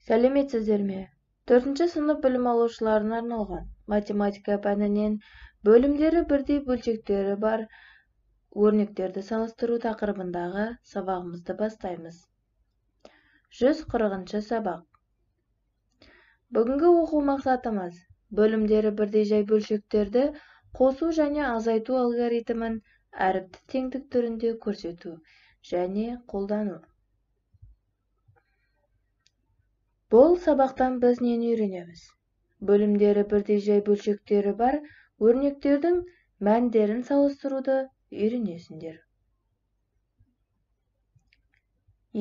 Сәлеметсіздер ме? 4-ші сынып білім алушыларына арналған математика пәнінен бөлімдері бірдей бөлшектері бар өрнектерді салыстыру тақырыбындағы сабағымызды бастаймыз. 140-ші сабақ. Бүгінгі оқу мақсатымыз бөлімдері бірдей жай бөлшектерді қосу және азайту алгоритмін әріпті теңдік түрінде көрсету және қолдану. Бұл сабақтан біз нені үйренеміз? Бөлімдері бірдей жай бөлшектері бар өрнектердің мәндерін салыстыруды үйренесіңдер.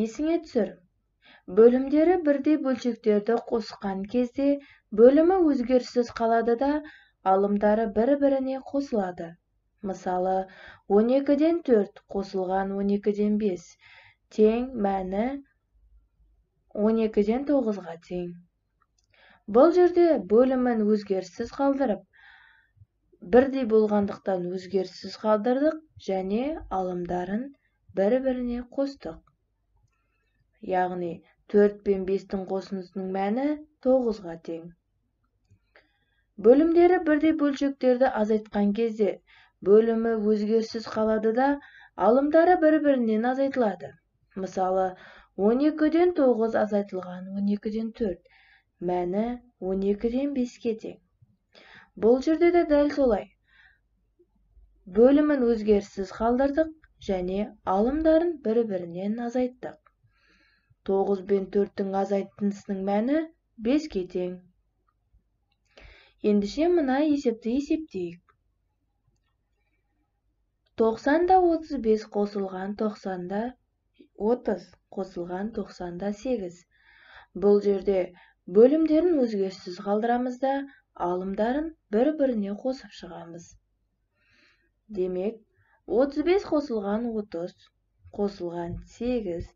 Есіңе түсір. Бөлімдері бірдей бөлшектерді қосқан кезде бөлімі өзгеріссіз қалады да, алымдары бір-біріне қосылады. Мысалы, 12-ден 4 қосылған 12-ден 5 тең мәні 12-ден 9-ға тең. Бұл жерде бөлімін өзгеріссіз қалдырып, бірдей болғандықтан өзгеріссіз қалдырдық және алымдарын бір-біріне қостық. Яғни 4 пен 5-тің қосындысының мәні 9-ға тең. Бөлімдері бірдей бөлшектерді азайтқан кезде бөлімі өзгеріссіз қалады да, алымдары бір-бірінен азайтылады. Мысалы, 12-ден 9 азайтылған 12-ден 4 мәні 12-ден 5-ке тең. Бұл жерде де дәл солай. Бөлімін өзгеріссіз қалдырдық және алымдарын бір-бірінен азайттық. 9 бен 4-тің азайтындысының мәні 5-ке тең. Ендеше мына есепті есептейік. 90-да 35 қосылған 90-да 30 қосылған 90-да 8. Бұл жерде бөлімдерін өзгеріссіз қалдырамыз да, алымдарын бір-біріне қосып шығамыз. Демек, 35 қосылған 30 қосылған 8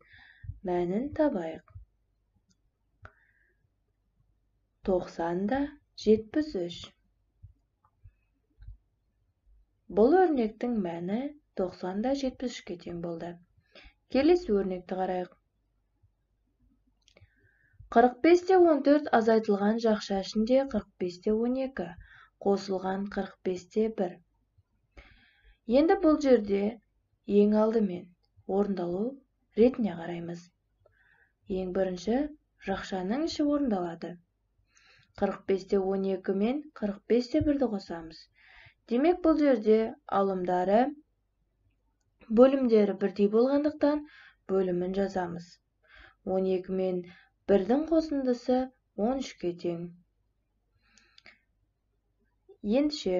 мәнін табайық. 90-да 73. Бұл өрнектің мәні 90-да 73-ке тең болды. Келесі өрнекті қарайық. 45-те 14 азайтылған жақша ішінде 45-те 12 қосылған 45-те 1. Енді бұл жерде ең алдымен орындалу ретіне қараймыз. Ең бірінші жақшаның іші орындалады. 45-те 12 мен 45-те 1-ді қосамыз. Демек бұл жерде алымдары бөлімдері бірдей болғандықтан бөлімін жазамыз. 12 мен 1-дің қосындысы 13-ке тең. Ендеше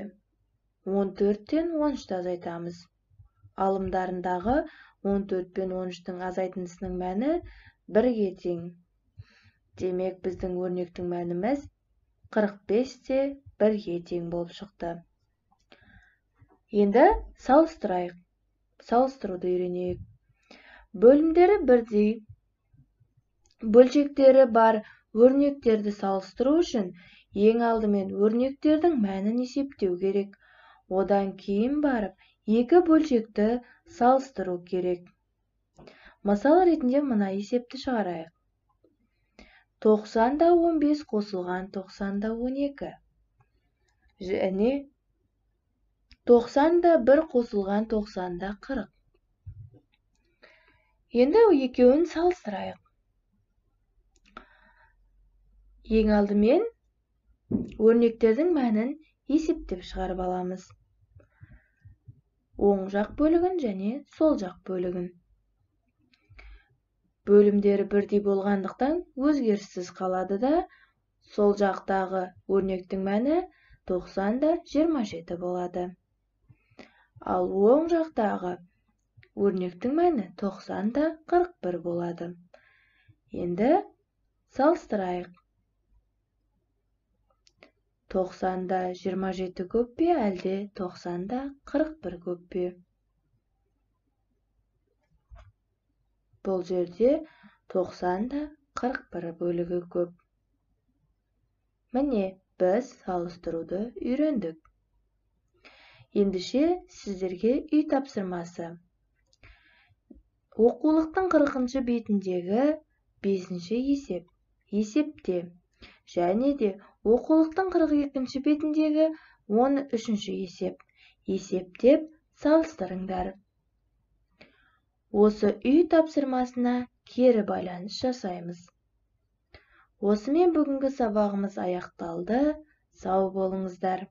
14-тен 13-ті азайтамыз. Алымдарындағы 14 пен 13-тің азайтындысының мәні 1-ге тең. Демек біздің өрнектің мәніміз 45-те 1-ге тең болып шықты. Енді салыстырайық. Салыстыруды үйренейік. Бөлімдері бірдей бөлшектері бар өрнектерді салыстыру үшін ең алдымен өрнектердің мәнін есептеу керек. Одан кейін барып, екі бөлшекті салыстыру керек. Мысал ретінде мына есепті шығарайық. 90-да 15 қосылған 90-да 12 және 90-да 1 қосылған 90-да 40. Енді екеуін салыстырайық. Ең алдымен өрнектердің мәнін есептеп шығарып аламыз. Оң жақ бөлігін және сол жақ бөлігін. Бөлімдері бірдей болғандықтан өзгеріссіз қалады да, сол жақтағы өрнектің мәні 90-да 27 болады. Ал оң жақтағы өрнектің мәні 90-да 41 болады. Енді салыстырайық. 90-да 27 көп пе, әлде 90-да 41 көп пе? Бұл жерде 90-да 41 бөлігі көп. Міне, біз салыстыруды үйрендік. Ендеше сіздерге үй тапсырмасы. Оқулықтың 40-шы бетіндегі 5-ші есеп. есепте. Және де оқулықтың 42-ші бетіндегі 13-ші есеп. Есептеп салыстырыңдар. Осы үй тапсырмасына кері байланыс жасаймыз. Осымен бүгінгі сабағымыз аяқталды. Сау болыңыздар.